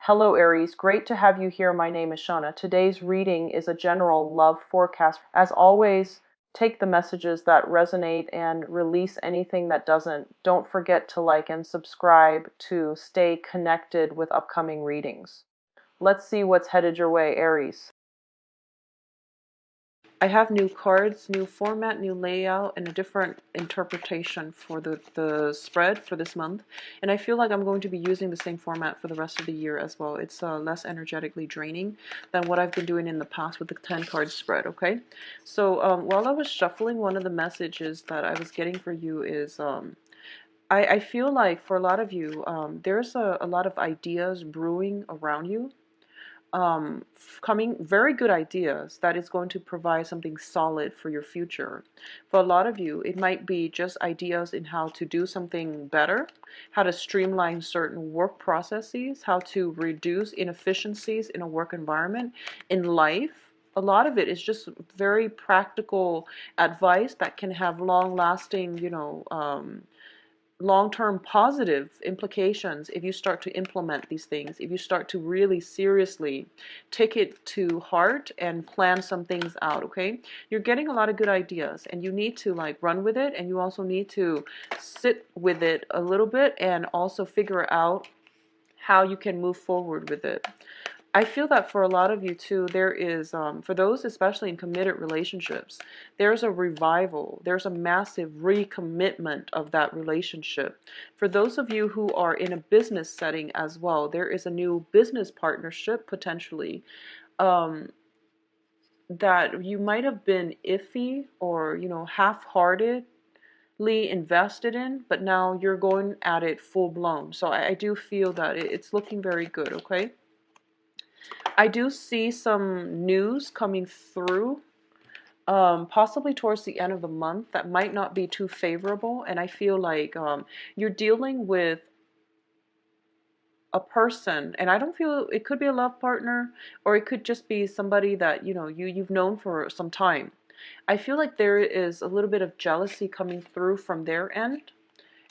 Hello Aries, great to have you here. My name is Shauna. Today's reading is a general love forecast. As always, take the messages that resonate and release anything that doesn't. Don't forget to like and subscribe to stay connected with upcoming readings. Let's see what's headed your way, Aries. I have new cards, new format, new layout, and a different interpretation for the spread for this month. And I feel like I'm going to be using the same format for the rest of the year as well. It's less energetically draining than what I've been doing in the past with the 10 card spread, okay? So while I was shuffling, one of the messages that I was getting for you is I feel like for a lot of you, there's a lot of ideas brewing around you, coming very good ideas that is going to provide something solid for your future. For a lot of you, it might be just ideas in how to do something better, how to streamline certain work processes, how to reduce inefficiencies in a work environment, in life. A lot of it is just very practical advice that can have long lasting, long-term positive implications if you start to implement these things, if you start to really seriously take it to heart and plan some things out, okay? You're getting a lot of good ideas and you need to like run with it, and you also need to sit with it a little bit and also figure out how you can move forward with it. I feel that for a lot of you too, there is, for those especially in committed relationships, there's a revival, there's a massive recommitment of that relationship. For those of you who are in a business setting as well, there is a new business partnership potentially that you might have been iffy or, half-heartedly invested in, but now you're going at it full blown. So I do feel that it's looking very good, okay? I do see some news coming through, possibly towards the end of the month, that might not be too favorable. And I feel like you're dealing with a person, and I don't feel it could be a love partner, or it could just be somebody that you've known for some time. I feel like there is a little bit of jealousy coming through from their end,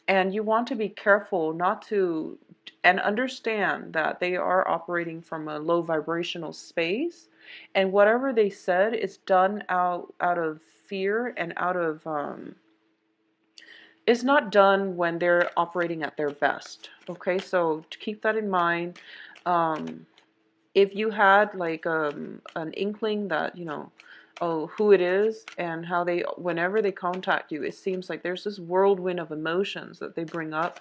and you want to be careful not to, and understand that they are operating from a low vibrational space, and whatever they said is done out of fear and out of it's not done when they're operating at their best, okay? So to keep that in mind. If you had like an inkling that oh, who it is and how they, whenever they contact you, it seems like there's this whirlwind of emotions that they bring up.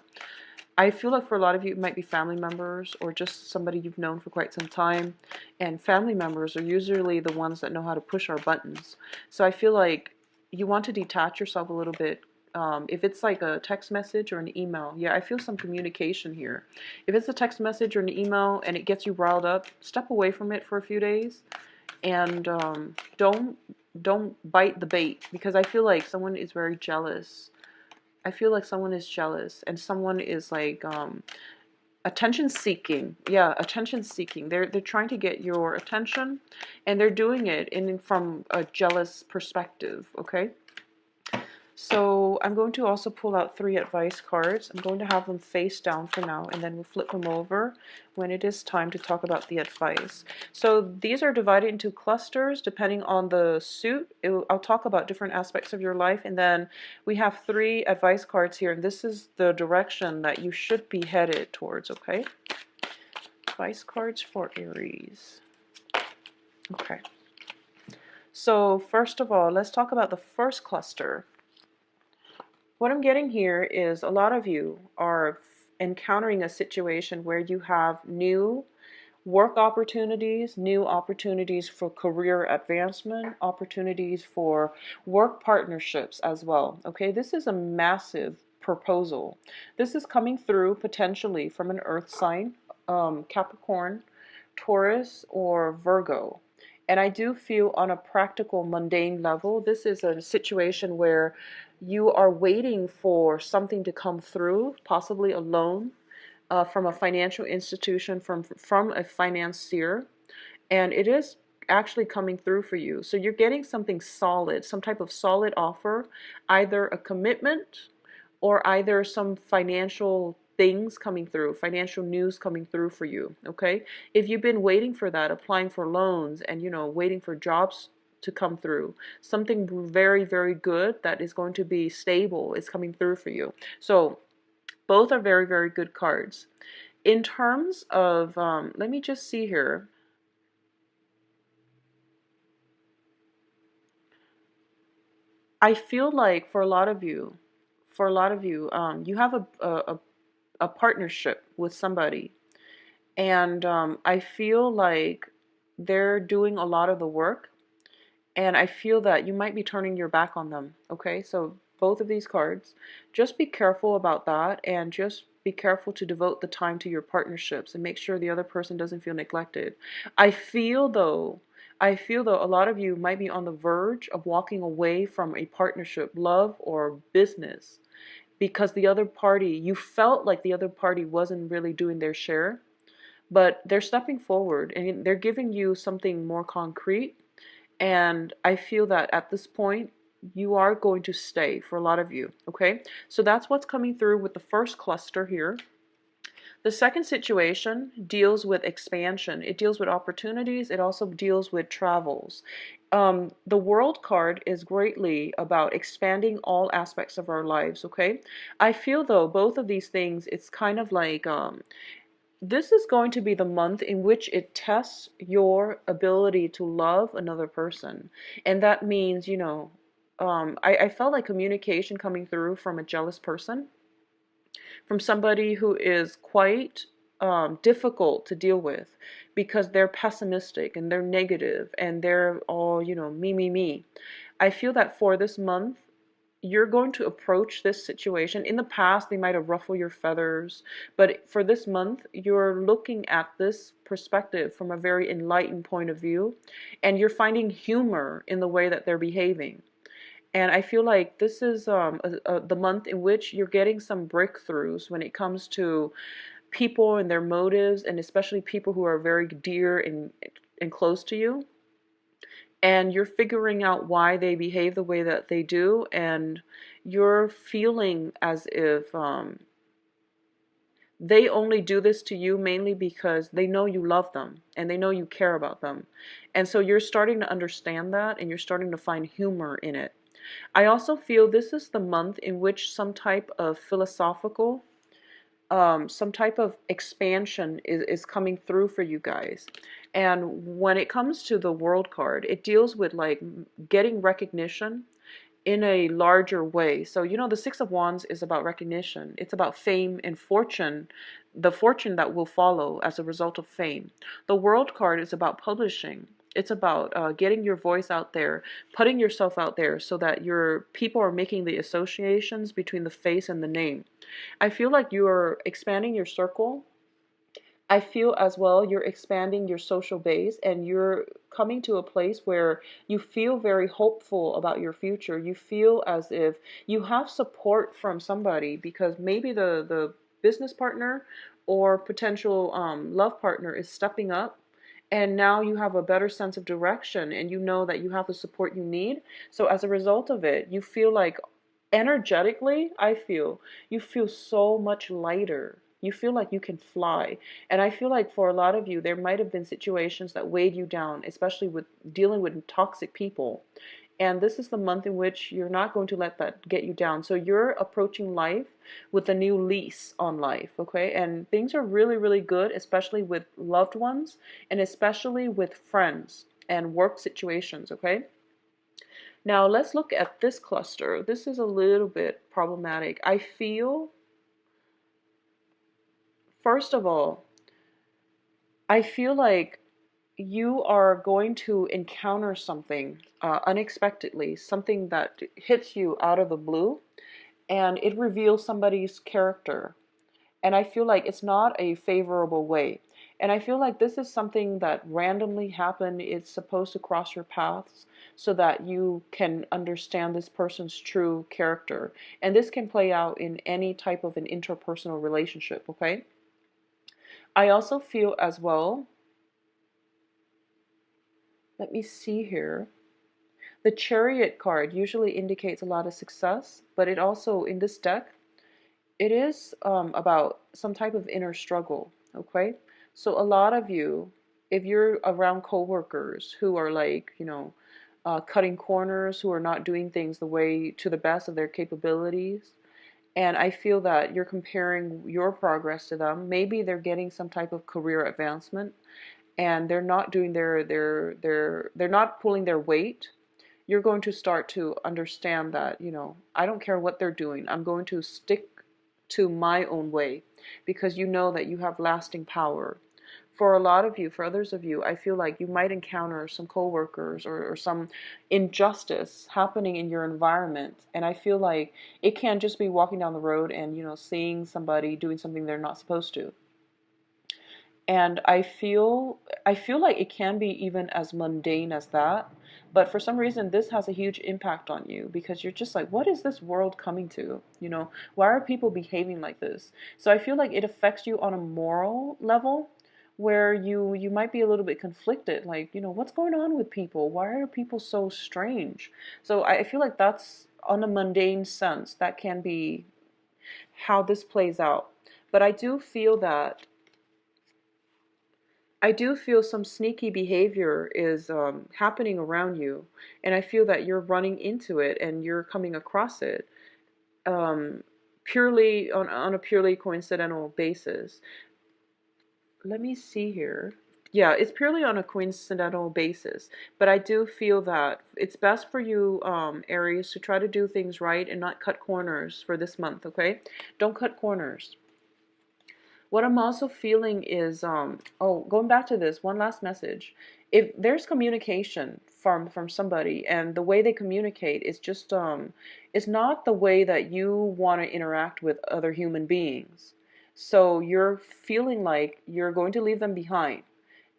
I feel like for a lot of you, it might be family members or just somebody you've known for quite some time. And family members are usually the ones that know how to push our buttons. So I feel like you want to detach yourself a little bit. If it's like a text message or an email, yeah, I feel some communication here. If it's a text message or an email and it gets you riled up, step away from it for a few days, and don't bite the bait, because I feel like someone is very jealous. I feel like someone is jealous, and someone is like attention seeking. Yeah, attention seeking. They're trying to get your attention, and they're doing it from a jealous perspective, okay? So I'm going to also pull out 3 advice cards. I'm going to have them face down for now, and then we'll flip them over when it is time to talk about the advice. So these are divided into clusters depending on the suit. I'll talk about different aspects of your life, and then we have 3 advice cards here, and this is the direction that you should be headed towards, okay? Advice cards for Aries. Okay. So first of all, let's talk about the first cluster. What I'm getting here is a lot of you are encountering a situation where you have new work opportunities, new opportunities for career advancement, opportunities for work partnerships as well. Okay, this is a massive proposal. This is coming through potentially from an earth sign, Capricorn, Taurus, or Virgo. And I do feel on a practical, mundane level, this is a situation where you are waiting for something to come through, possibly a loan from a financial institution, from a financier, and it is actually coming through for you. So you're getting something solid, some type of solid offer, either a commitment or either some financial things coming through, financial news coming through for you, okay? If you've been waiting for that, applying for loans and, waiting for jobs to come through, something very, very good that is going to be stable is coming through for you. So both are very, very good cards. In terms of, let me just see here. I feel like for a lot of you, you have a partnership with somebody, and I feel like they're doing a lot of the work, and I feel that you might be turning your back on them. Okay, so both of these cards, just be careful about that, and just be careful to devote the time to your partnerships and make sure the other person doesn't feel neglected. I feel though, a lot of you might be on the verge of walking away from a partnership, love or business, because the other party, you felt like the other party wasn't really doing their share, but they're stepping forward and they're giving you something more concrete. And I feel that at this point, you are going to stay for a lot of you. Okay, so that's what's coming through with the first cluster here. The second situation deals with expansion. It deals with opportunities. It also deals with travels. The World card is greatly about expanding all aspects of our lives, okay? I feel though both of these things, it's kind of like this is going to be the month in which it tests your ability to love another person. And that means, I felt like communication coming through from a jealous person, from somebody who is quite difficult to deal with because they're pessimistic and they're negative and they're all, me, me, me. I feel that for this month, you're going to approach this situation. In the past, they might have ruffled your feathers, but for this month, you're looking at this perspective from a very enlightened point of view, and you're finding humor in the way that they're behaving. And I feel like this is the month in which you're getting some breakthroughs when it comes to people and their motives, and especially people who are very dear and close to you. And you're figuring out why they behave the way that they do, and you're feeling as if they only do this to you mainly because they know you love them and they know you care about them. And so you're starting to understand that, and you're starting to find humor in it. I also feel this is the month in which some type of philosophical, some type of expansion is coming through for you guys. And when it comes to the World card, it deals with like getting recognition in a larger way. So, the Six of Wands is about recognition. It's about fame and fortune, the fortune that will follow as a result of fame. The World card is about publishing. It's about getting your voice out there, putting yourself out there so that your people are making the associations between the face and the name. I feel like you are expanding your circle. I feel as well you're expanding your social base, and you're coming to a place where you feel very hopeful about your future. You feel as if you have support from somebody, because maybe the business partner or potential love partner is stepping up, and now you have a better sense of direction and you know that you have the support you need. So as a result of it, you feel like energetically, I feel you feel so much lighter. You feel like you can fly. And I feel like for a lot of you, there might have been situations that weighed you down, especially with dealing with toxic people. And this is the month in which you're not going to let that get you down. So you're approaching life with a new lease on life, okay? And things are really, really good, especially with loved ones and especially with friends and work situations, okay? Now let's look at this cluster. This is a little bit problematic. I feel, first of all, I feel like you are going to encounter something unexpectedly, something that hits you out of the blue, and it reveals somebody's character. And I feel like it's not a favorable way. And I feel like this is something that randomly happened. It's supposed to cross your paths so that you can understand this person's true character. And this can play out in any type of an interpersonal relationship, okay? I also feel as well, let me see here. The Chariot card usually indicates a lot of success, but it also, in this deck, it is about some type of inner struggle, okay? So a lot of you, if you're around coworkers who are like, cutting corners, who are not doing things the way to the best of their capabilities, and I feel that you're comparing your progress to them. Maybe they're getting some type of career advancement and they're not doing they're not pulling their weight. You're going to start to understand that, I don't care what they're doing. I'm going to stick to my own way because you know that you have lasting power. For a lot of you, for others of you, I feel like you might encounter some coworkers or some injustice happening in your environment. And I feel like it can't just be walking down the road and, seeing somebody doing something they're not supposed to. And I feel like it can be even as mundane as that, but for some reason this has a huge impact on you because you're just like, what is this world coming to? Why are people behaving like this? So I feel like it affects you on a moral level where you might be a little bit conflicted, like, what's going on with people? Why are people so strange? So I feel like that's, on a mundane sense, that can be how this plays out. But I do feel some sneaky behavior is happening around you, and I feel that you're running into it and you're coming across it um, purely on a purely coincidental basis. Let me see here. Yeah, it's purely on a coincidental basis, but I do feel that it's best for you, Aries, to try to do things right and not cut corners for this month, okay? Don't cut corners. What I'm also feeling is, going back to this, one last message. If there's communication from somebody and the way they communicate is just, is not the way that you want to interact with other human beings. So you're feeling like you're going to leave them behind.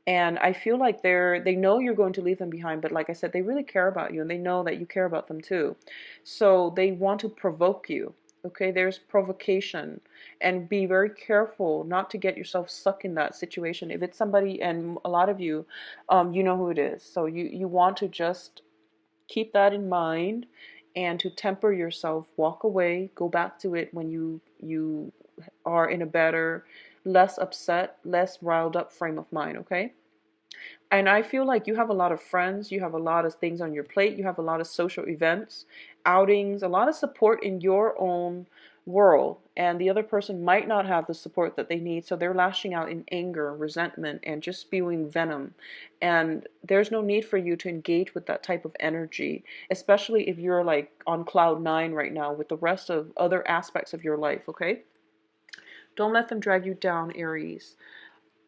And I feel like they know you're going to leave them behind, but like I said, they really care about you and they know that you care about them too. So they want to provoke you. Okay, there's provocation, and be very careful not to get yourself stuck in that situation. If it's somebody, and a lot of you, you know who it is. So you want to just keep that in mind and to temper yourself, walk away, go back to it when you are in a better, less upset, less riled up frame of mind, okay? And I feel like you have a lot of friends, you have a lot of things on your plate, you have a lot of social events, outings, a lot of support in your own world. And the other person might not have the support that they need, so they're lashing out in anger, resentment, and just spewing venom. And there's no need for you to engage with that type of energy, especially if you're like on cloud nine right now with the rest of other aspects of your life, okay? Don't let them drag you down, Aries.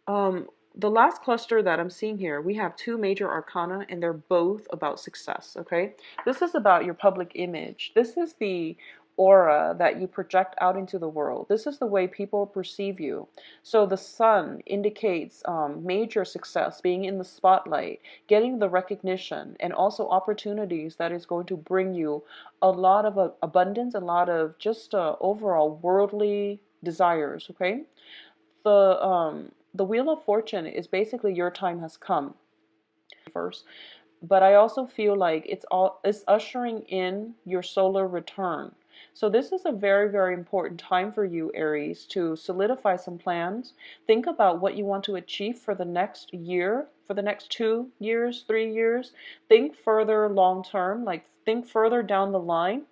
Um, the last cluster that I'm seeing here, we have two major arcana, and they're both about success, okay? This is about your public image. This is the aura that you project out into the world. This is the way people perceive you. So the sun indicates major success, being in the spotlight, getting the recognition, and also opportunities that is going to bring you a lot of abundance, a lot of just overall worldly desires, okay? The Wheel of Fortune is basically your time has come first, but I also feel like it's ushering in your solar return. So this is a very, very important time for you, Aries, to solidify some plans. Think about what you want to achieve for the next year, for the next 2 years, 3 years. Think further long term, like think further down the line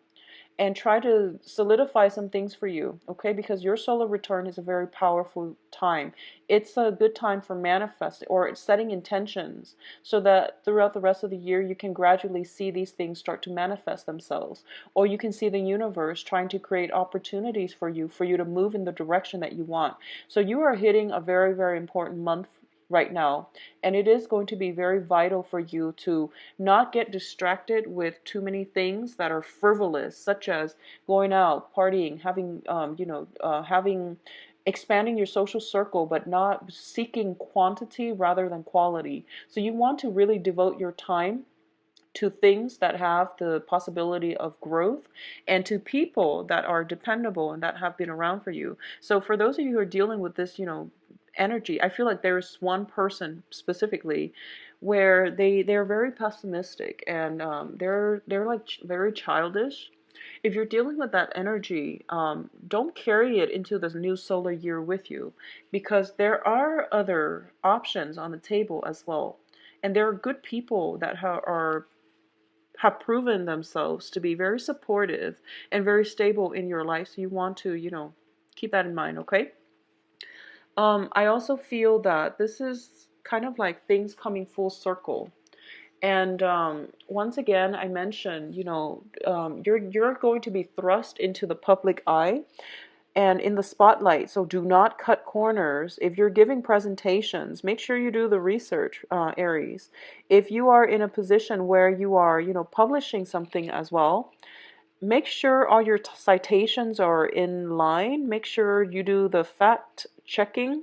and try to solidify some things for you, okay? Because your solar return is a very powerful time. It's a good time for manifesting or setting intentions so that throughout the rest of the year you can gradually see these things start to manifest themselves. Or you can see the universe trying to create opportunities for you to move in the direction that you want. So you are hitting a very, very important month right now, and it is going to be very vital for you to not get distracted with too many things that are frivolous, such as going out, partying, having expanding your social circle, but not seeking quantity rather than quality. So you want to really devote your time to things that have the possibility of growth and to people that are dependable and that have been around for you. So for those of you who are dealing with this, energy, I feel like there's one person specifically where they're very pessimistic and they're like very childish, if you're dealing with that energy, don't carry it into this new solar year with you, because there are other options on the table as well. And there are good people that have proven themselves to be very supportive and very stable in your life. So you want to, keep that in mind, okay? I also feel that this is kind of like things coming full circle. And once again, I mentioned, you're going to be thrust into the public eye and in the spotlight. So do not cut corners. If you're giving presentations, make sure you do the research, Aries. If you are in a position where you are, publishing something as well, make sure all your citations are in line. Make sure you do the fact checking,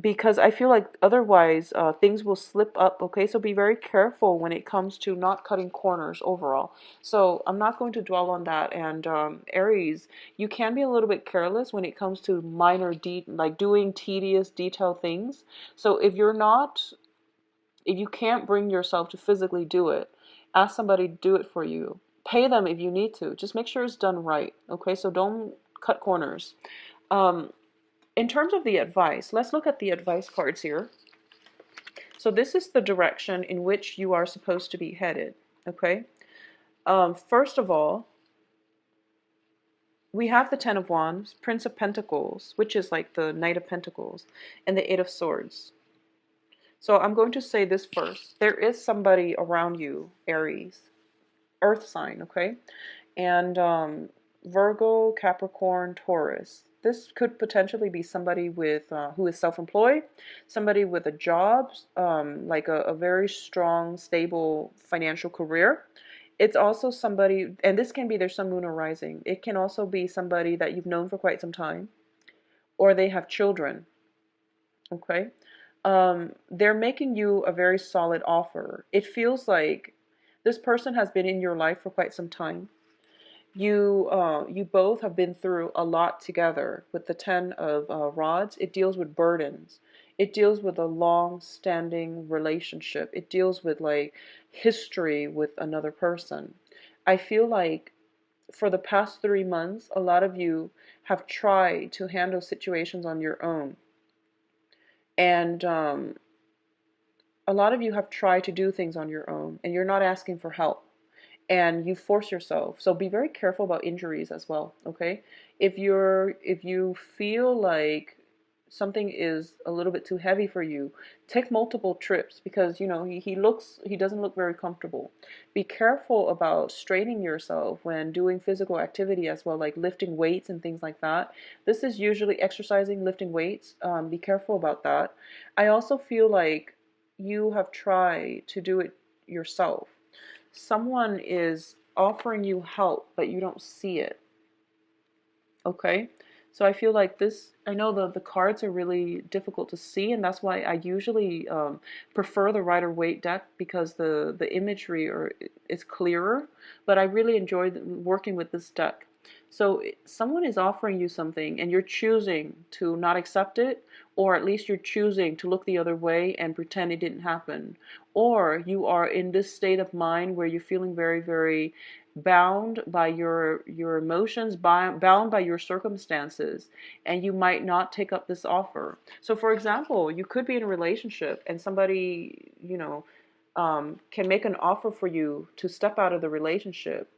because I feel like otherwise things will slip up, okay? So be very careful when it comes to not cutting corners overall. So I'm not going to dwell on that. And Aries, you can be a little bit careless when it comes to minor, like doing tedious, detailed things. So if you can't bring yourself to physically do it, ask somebody to do it for you. Pay them if you need to. Just make sure it's done right, okay? So don't cut corners. Um, in terms of the advice, let's look at the advice cards here. So this is the direction in which you are supposed to be headed, okay? First of all, we have the Ten of Wands, Prince of Pentacles, which is like the Knight of Pentacles, and the Eight of Swords. So I'm going to say this first. There is somebody around you, Aries, Earth sign, okay? And Virgo, Capricorn, Taurus. This could potentially be somebody with who is self-employed, somebody with a job, like a very strong, stable financial career. It's also somebody, and this can be their sun, moon, or rising. It can also be somebody that you've known for quite some time, or they have children. Okay, they're making you a very solid offer. It feels like this person has been in your life for quite some time. You both have been through a lot together. With the Ten of Rods, it deals with burdens. It deals with a long-standing relationship. It deals with like history with another person. I feel like for the past 3 months, a lot of you have tried to handle situations on your own. And a lot of you have tried to do things on your own, and you're not asking for help, and you force yourself. So be very careful about injuries as well, okay? If you feel like something is a little bit too heavy for you, take multiple trips, because he doesn't look very comfortable. Be careful about straining yourself when doing physical activity as well, like lifting weights and things like that. This is usually exercising, lifting weights. Be careful about that. I also feel like you have tried to do it yourself. Someone is offering you help, but you don't see it. Okay? So I feel like this, I know the cards are really difficult to see, and that's why I usually prefer the Rider-Waite deck, because the imagery is clearer, but I really enjoy working with this deck. So someone is offering you something, and you're choosing to not accept it, or at least you're choosing to look the other way and pretend it didn't happen. Or you are in this state of mind where you're feeling very, very bound by your emotions, bound by your circumstances, and you might not take up this offer. So for example, you could be in a relationship and somebody, can make an offer for you to step out of the relationship,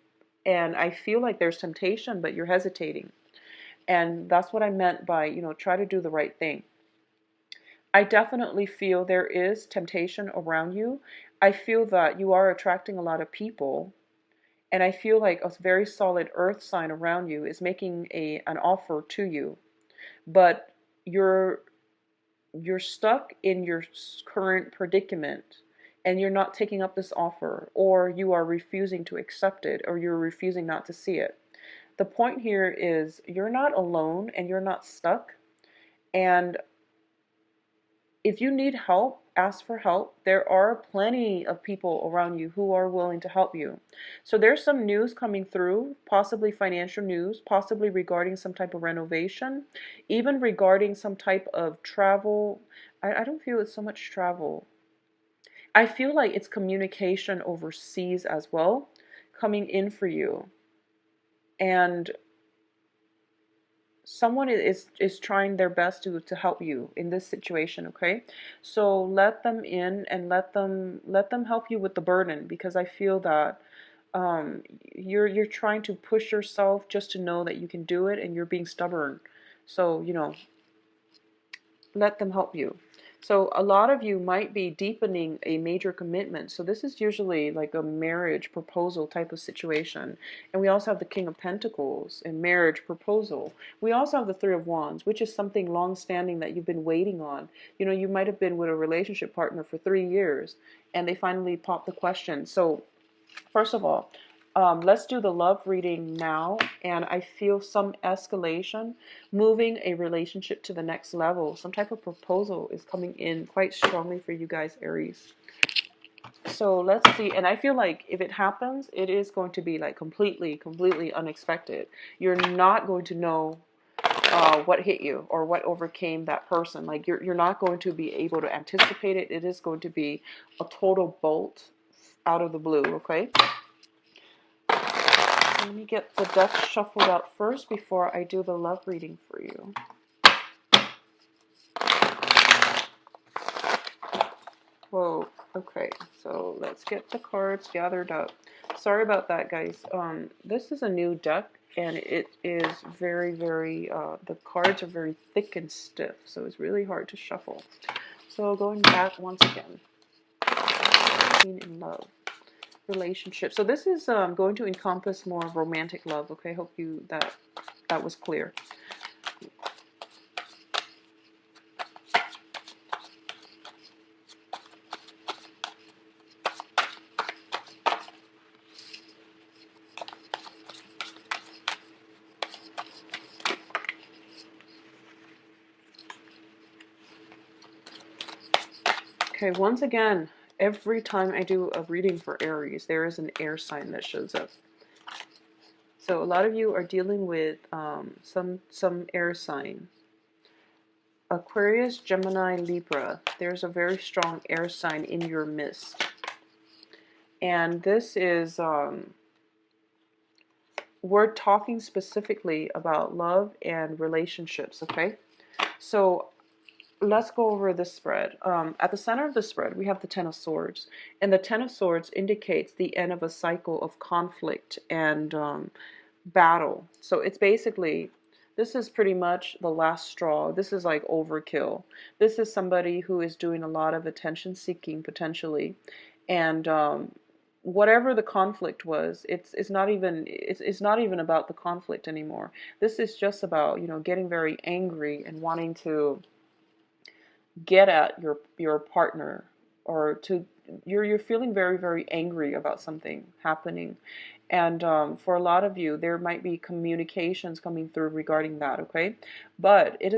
and I feel like there's temptation, but you're hesitating. And that's what I meant by, try to do the right thing. I definitely feel there is temptation around you. I feel that you are attracting a lot of people, and I feel like a very solid earth sign around you is making an offer to you, but you're stuck in your current predicament, and you're not taking up this offer, or you are refusing to accept it, or you're refusing not to see it. The point here is you're not alone and you're not stuck. And if you need help, ask for help. There are plenty of people around you who are willing to help you. So there's some news coming through, possibly financial news, possibly regarding some type of renovation, even regarding some type of travel. I don't feel it's so much travel. I feel like it's communication overseas as well, coming in for you. and someone is trying their best to help you in this situation. Okay, so let them in and let them help you with the burden, because I feel that you're trying to push yourself just to know that you can do it, and you're being stubborn. So let them help you. So a lot of you might be deepening a major commitment. So this is usually like a marriage proposal type of situation. And we also have the King of Pentacles and marriage proposal. We also have the Three of Wands, which is something long-standing that you've been waiting on. You might have been with a relationship partner for 3 years, and they finally popped the question. So first of all, let's do the love reading now. And I feel some escalation, moving a relationship to the next level. Some type of proposal is coming in quite strongly for you guys, Aries. So let's see. And I feel like if it happens, it is going to be like completely unexpected. You're not going to know what hit you or what overcame that person. Like you're not going to be able to anticipate it. It is going to be a total bolt out of the blue, okay? Let me get the deck shuffled out first before I do the love reading for you. Whoa, okay, so let's get the cards gathered up. Sorry about that, guys. This is a new deck, and it is very, the cards are very thick and stiff, so it's really hard to shuffle. So going back once again. In love. Relationship. So this is going to encompass more romantic love, okay? Hope that was clear. Okay, once again, every time I do a reading for Aries, there is an air sign that shows up. So a lot of you are dealing with some air sign. Aquarius, Gemini, Libra. There's a very strong air sign in your midst. And this is, we're talking specifically about love and relationships, okay? So let's go over this spread. At the center of the spread, we have the Ten of Swords. And the Ten of Swords indicates the end of a cycle of conflict and battle. So it's basically, this is pretty much the last straw. This is like overkill. This is somebody who is doing a lot of attention seeking potentially. And whatever the conflict was, it's not even about the conflict anymore. This is just about, getting very angry and wanting to get at your partner, or to you're feeling very angry about something happening. And for a lot of you, there might be communications coming through regarding that, okay? But it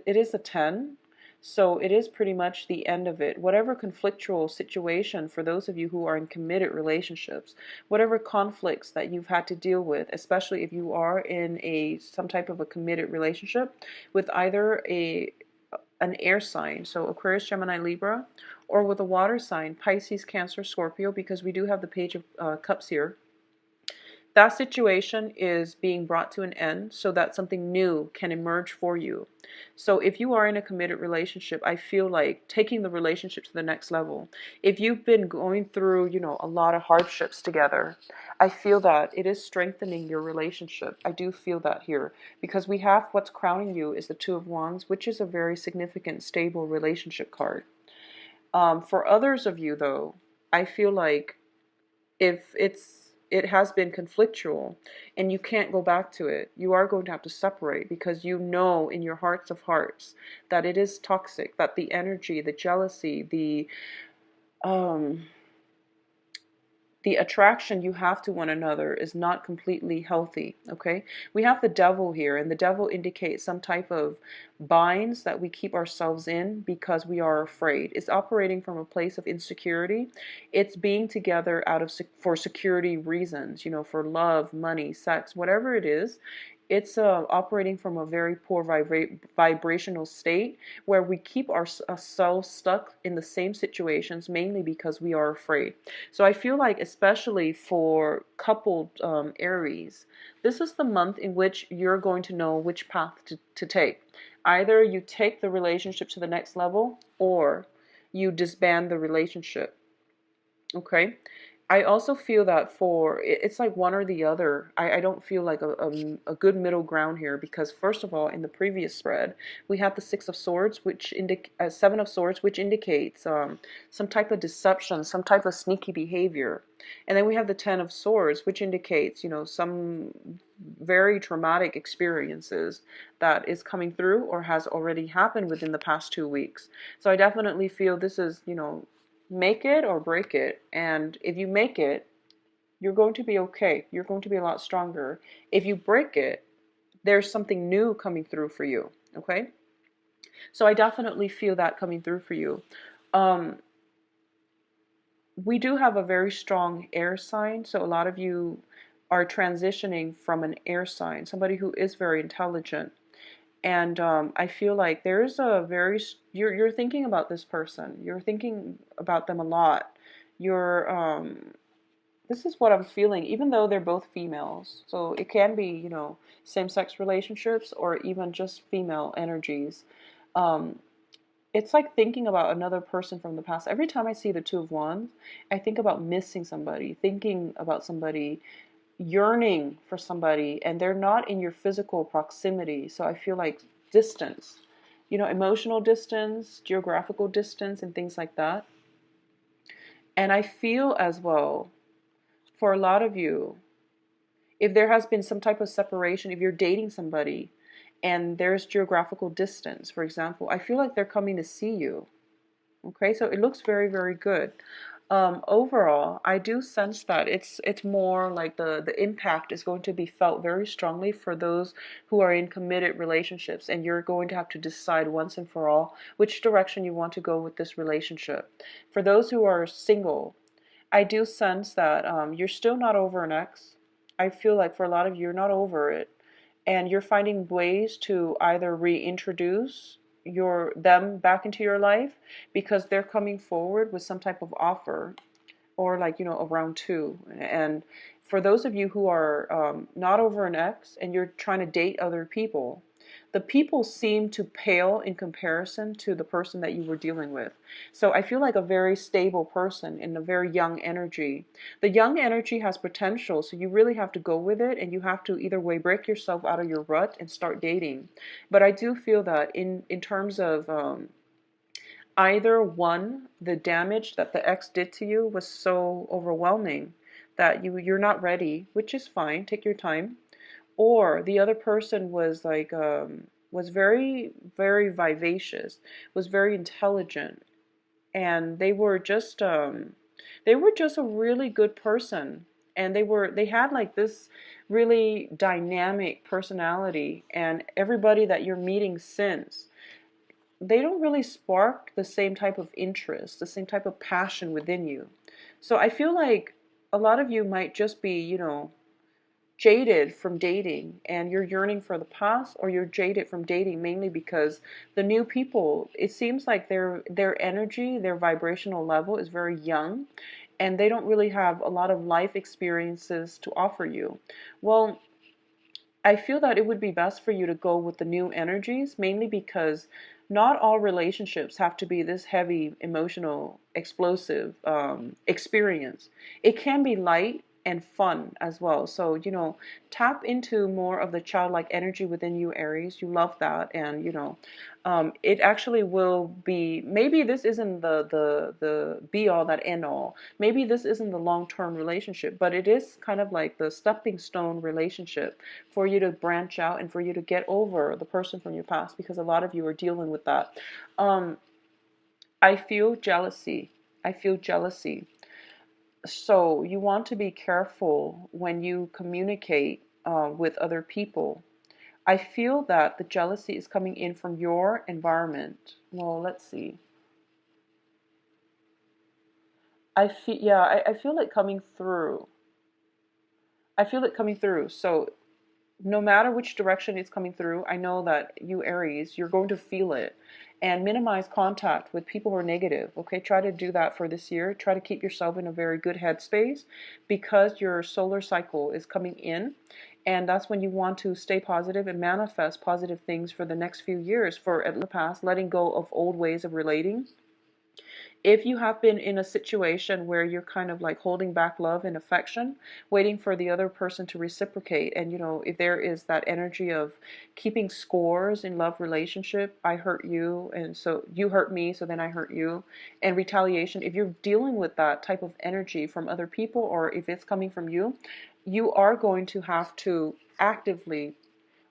is a 10, so it is pretty much the end of it. Whatever conflictual situation, for those of you who are in committed relationships, whatever conflicts that you've had to deal with, especially if you are in some type of a committed relationship with either an air sign, so Aquarius, Gemini, Libra, or with a water sign, Pisces, Cancer, Scorpio, because we do have the Page of Cups here. That situation is being brought to an end so that something new can emerge for you. So if you are in a committed relationship, I feel like taking the relationship to the next level. If you've been going through, a lot of hardships together, I feel that it is strengthening your relationship. I do feel that here, because we have what's crowning you is the Two of Wands, which is a very significant, stable relationship card. For others of you, though, I feel like if it has been conflictual and you can't go back to it, you are going to have to separate, because you know in your hearts of hearts that it is toxic, that the energy, the jealousy, the attraction you have to one another is not completely healthy, okay? We have the devil here, and the devil indicates some type of binds that we keep ourselves in because we are afraid. It's operating from a place of insecurity. It's being together for security reasons, for love, money, sex, whatever it is. it's operating from a very poor vibrational state where we keep ourselves stuck in the same situations, mainly because we are afraid. So I feel like, especially for coupled Aries, this is the month in which you're going to know which path to take. Either you take the relationship to the next level, or you disband the relationship. Okay. I also feel that it's like one or the other. I don't feel like a good middle ground here, because first of all, in the previous spread, we had the Six of Swords, which Seven of Swords, which indicates some type of deception, some type of sneaky behavior. And then we have the Ten of Swords, which indicates, some very traumatic experiences that is coming through or has already happened within the past 2 weeks. So I definitely feel this is, make it or break it. And if you make it, you're going to be okay. You're going to be a lot stronger. If you break it, there's something new coming through for you. Okay? So I definitely feel that coming through for you. Um, we do have a very strong air sign. So a lot of you are transitioning from an air sign, somebody who is very intelligent. And I feel like there's a very, you're thinking about this person. You're thinking about them a lot. You're, this is what I'm feeling, even though they're both females. So it can be, same-sex relationships or even just female energies. Um, it's like thinking about another person from the past. Every time I see the Two of Wands, I think about missing somebody, thinking about somebody, yearning for somebody, and they're not in your physical proximity. So I feel like distance, emotional distance, geographical distance, and things like that. And I feel as well, for a lot of you, if there has been some type of separation, if you're dating somebody and there's geographical distance, for example, I feel like they're coming to see you. Okay, so it looks very, very good. Overall, I do sense that it's more like the impact is going to be felt very strongly for those who are in committed relationships, and you're going to have to decide once and for all which direction you want to go with this relationship. For those who are single, I do sense that you're still not over an ex. I feel like for a lot of you, you're not over it, and you're finding ways to either reintroduce them back into your life because they're coming forward with some type of offer, or like, a round two. And for those of you who are not over an ex and you're trying to date other people, the people seem to pale in comparison to the person that you were dealing with. So I feel like a very stable person in a very young energy. The young energy has potential, so you really have to go with it, and you have to either way break yourself out of your rut and start dating. But I do feel that in terms of either one, the damage that the ex did to you was so overwhelming that you're not ready, which is fine, take your time. Or the other person was like was very, very vivacious, was very intelligent, and they were just a really good person. And they had like this really dynamic personality, and everybody that you're meeting since, they don't really spark the same type of interest, the same type of passion within you. So I feel like a lot of you might just be, jaded from dating, and you're yearning for the past, or you're jaded from dating mainly because the new people, it seems like their energy, their vibrational level is very young, and they don't really have a lot of life experiences to offer you. Well, I feel that it would be best for you to go with the new energies, mainly because not all relationships have to be this heavy, emotional, explosive experience. It can be light and fun as well. So, tap into more of the childlike energy within you, Aries. You love that. And, it actually will be, maybe this isn't the be all that end all. Maybe this isn't the long-term relationship, but it is kind of like the stepping stone relationship for you to branch out and for you to get over the person from your past, because a lot of you are dealing with that. Um, I feel jealousy. I feel jealousy. So you want to be careful when you communicate with other people. I feel that the jealousy is coming in from your environment. Well, let's see. I feel it coming through. I feel it coming through. So no matter which direction it's coming through, I know that you Aries, you're going to feel it. And minimize contact with people who are negative. Okay, try to do that for this year. Try to keep yourself in a very good headspace because your solar cycle is coming in. And that's when you want to stay positive and manifest positive things for the next few years. For at the past, letting go of old ways of relating. If you have been in a situation where you're kind of like holding back love and affection, waiting for the other person to reciprocate, and if there is that energy of keeping scores in love relationship, I hurt you and so you hurt me, so then I hurt you, and retaliation, if you're dealing with that type of energy from other people or if it's coming from you, you are going to have to actively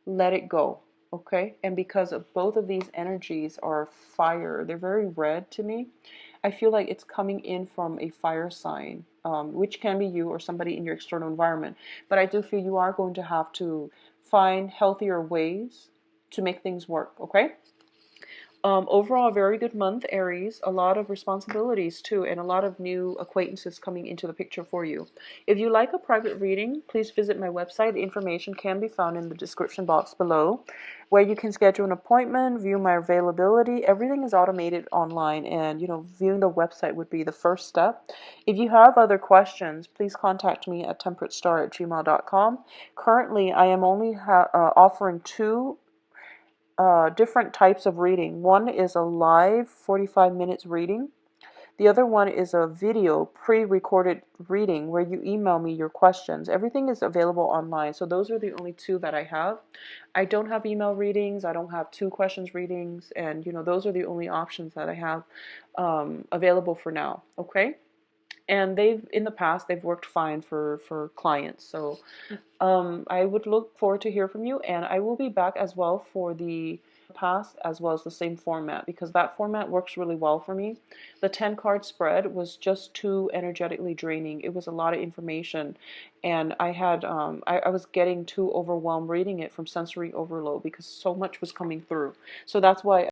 let it go. Okay, and because of both of these energies are fire, they're very red to me. I feel like it's coming in from a fire sign, which can be you or somebody in your external environment. But I do feel you are going to have to find healthier ways to make things work, okay? Overall, a very good month, Aries. A lot of responsibilities too, and a lot of new acquaintances coming into the picture for you. If you like a private reading, please visit my website. The information can be found in the description box below, where you can schedule an appointment, view my availability. Everything is automated online, and viewing the website would be the first step. If you have other questions, please contact me at temperatestar@gmail.com. Currently, I am only offering two different types of reading. One is a live 45 minutes reading. The other one is a video pre-recorded reading where you email me your questions. Everything is available online. So those are the only two that I have. I don't have email readings. I don't have two questions readings. And those are the only options that I have available for now. Okay. And in the past, they've worked fine for clients. So I would look forward to hear from you, and I will be back as well for the past as well as the same format because that format works really well for me. The 10 card spread was just too energetically draining. It was a lot of information, and I was getting too overwhelmed reading it from sensory overload because so much was coming through. So that's why